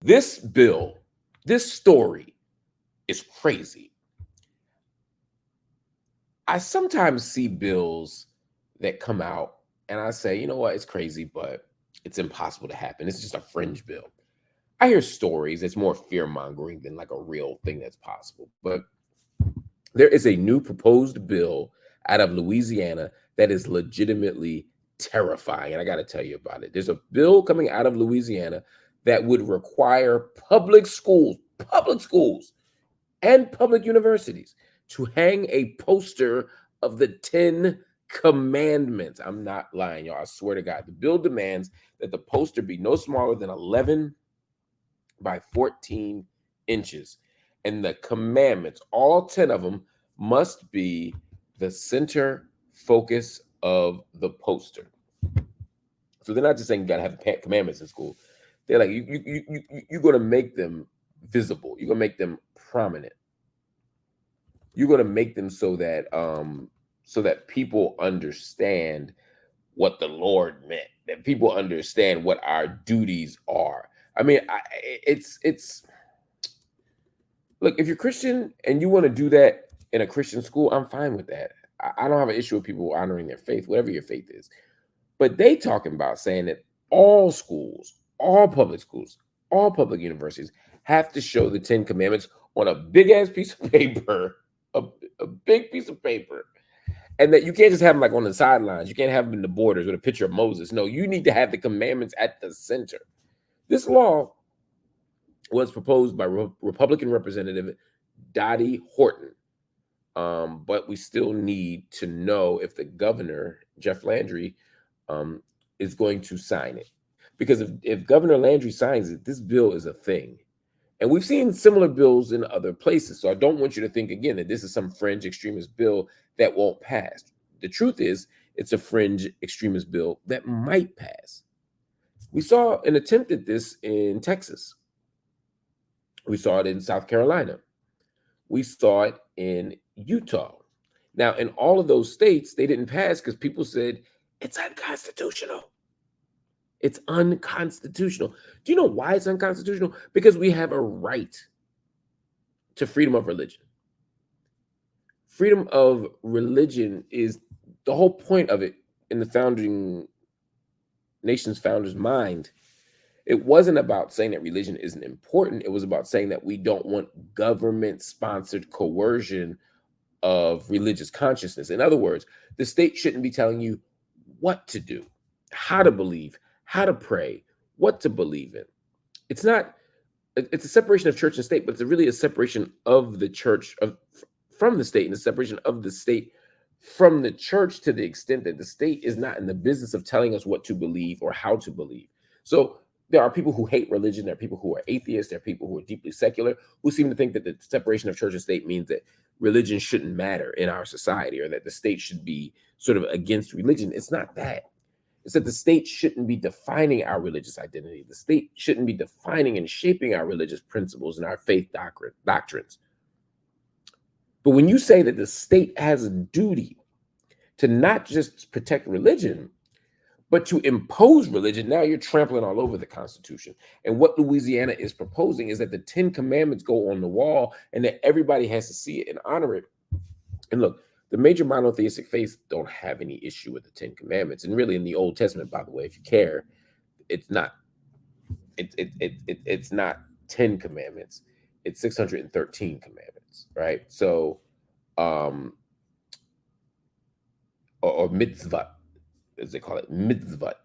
This bill, this story is crazy. I sometimes see bills that come out and I say, you know what, it's crazy, but it's impossible to happen. It's just a fringe bill. I hear stories that's more fear mongering than like a real thing that's possible. But there is a new proposed bill out of Louisiana that is legitimately terrifying. And I got to tell you about it. There's a bill coming out of Louisiana that would require public schools, and public universities to hang a poster of the 10 commandments. I'm not lying, y'all. I swear to God. The bill demands that the poster be no smaller than 11 by 14 inches. And the commandments, all 10 of them, must be the center focus of the poster. So they're not just saying you got to have the commandments in school. They're like, you're going to make them visible. You're going to make them prominent. You're going to make them so that people understand what the Lord meant, that people understand what our duties are. I mean, it's look, if you're Christian and you want to do that in a Christian school, I'm fine with that. I don't have an issue with people honoring their faith, whatever your faith is. But they talking about saying that all schools, all public schools, all public universities have to show the 10 commandments on a big ass piece of paper, a big piece of paper. And that you can't just have them like on the sidelines. You can't have them in the borders with a picture of Moses. No, you need to have the commandments at the center. This law was proposed by Republican Representative Dodie Horton. But we still need to know if the governor, Jeff Landry, is going to sign it. Because if Governor Landry signs it, this bill is a thing. And we've seen similar bills in other places. So I don't want you to think again that this is some fringe extremist bill that won't pass. The truth is, it's a fringe extremist bill that might pass. We saw an attempt at this in Texas. We saw it in South Carolina. We saw it in Utah. Now, in all of those states, they didn't pass because people said it's unconstitutional. It's unconstitutional. Do you know why it's unconstitutional? Because we have a right to freedom of religion. Freedom of religion is the whole point of it in the nation's founder's mind. It wasn't about saying that religion isn't important. It was about saying that we don't want government-sponsored coercion of religious consciousness. In other words, the state shouldn't be telling you what to do, how to believe, how to pray, what to believe in. It's a separation of church and state, but it's really a separation of the church from the state, and a separation of the state from the church, to the extent that the state is not in the business of telling us what to believe or how to believe. So there are people who hate religion. There are people who are atheists. There are people who are deeply secular, who seem to think that the separation of church and state means that religion shouldn't matter in our society, or that the state should be sort of against religion. It's not that. It's that the state shouldn't be defining our religious identity. The state shouldn't be defining and shaping our religious principles and our faith doctrines. But when you say that the state has a duty to not just protect religion, but to impose religion, now you're trampling all over the Constitution. And what Louisiana is proposing is that the 10 commandments go on the wall and that everybody has to see it and honor it. And look, the major monotheistic faiths don't have any issue with the 10 commandments. And really in the Old Testament, by the way, if you care, it's not 10 commandments. It's 613 commandments, right? So, or mitzvah, as they call it, mitzvah.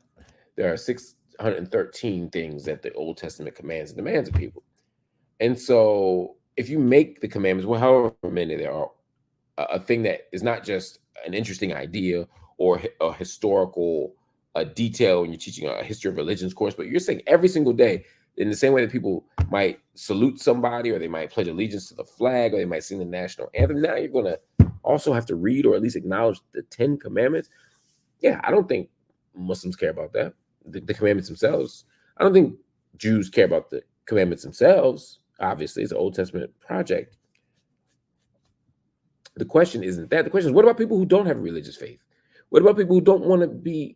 There are 613 things that the Old Testament commands and demands of people. And so if you make the commandments, well, however many there are, a thing that is not just an interesting idea or a historical detail when you're teaching a history of religions course, but you're saying every single day, in the same way that people might salute somebody, or they might pledge allegiance to the flag, or they might sing the national anthem, now you're going to also have to read or at least acknowledge the 10 commandments. Yeah, I don't think Muslims care about that, the commandments themselves. I don't think Jews care about the commandments themselves. Obviously, it's an Old Testament project. The question isn't that. The question is, what about people who don't have a religious faith? What about people who don't want to be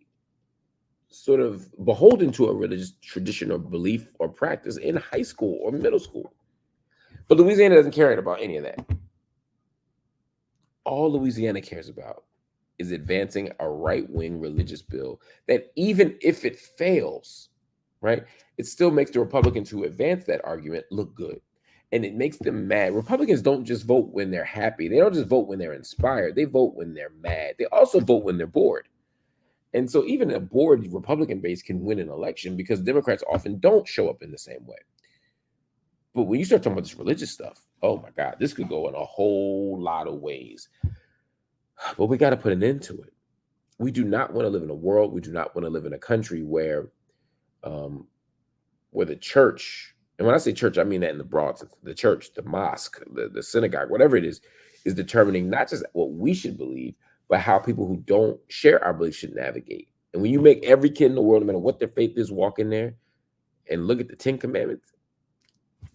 sort of beholden to a religious tradition or belief or practice in high school or middle school. But Louisiana doesn't care about any of that. All Louisiana cares about is advancing a right-wing religious bill that, even if it fails, right, it still makes the Republicans who advance that argument look good. And it makes them mad. Republicans don't just vote when they're happy. They don't just vote when they're inspired. They vote when they're mad. They also vote when they're bored. And so even a bored Republican base can win an election because Democrats often don't show up in the same way. But when you start talking about this religious stuff, oh my God, this could go in a whole lot of ways. But we got to put an end to it. We do not want to live in a world. We do not want to live in a country where the church, and when I say church, I mean that in the broad sense, the church, the mosque, the synagogue, whatever it is determining not just what we should believe, but how people who don't share our beliefs should navigate. And when you make every kid in the world, no matter what their faith is, walk in there and look at the 10 Commandments,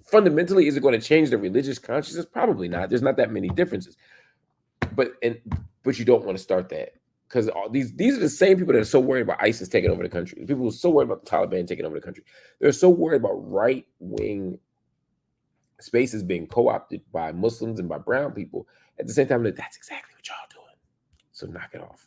fundamentally, is it going to change their religious consciousness? Probably not. There's not that many differences. But you don't want to start that, because these are the same people that are so worried about ISIS taking over the country. The people who are so worried about the Taliban taking over the country. They're so worried about right-wing spaces being co-opted by Muslims and by brown people. At the same time, that's exactly what y'all doing. So knock it off.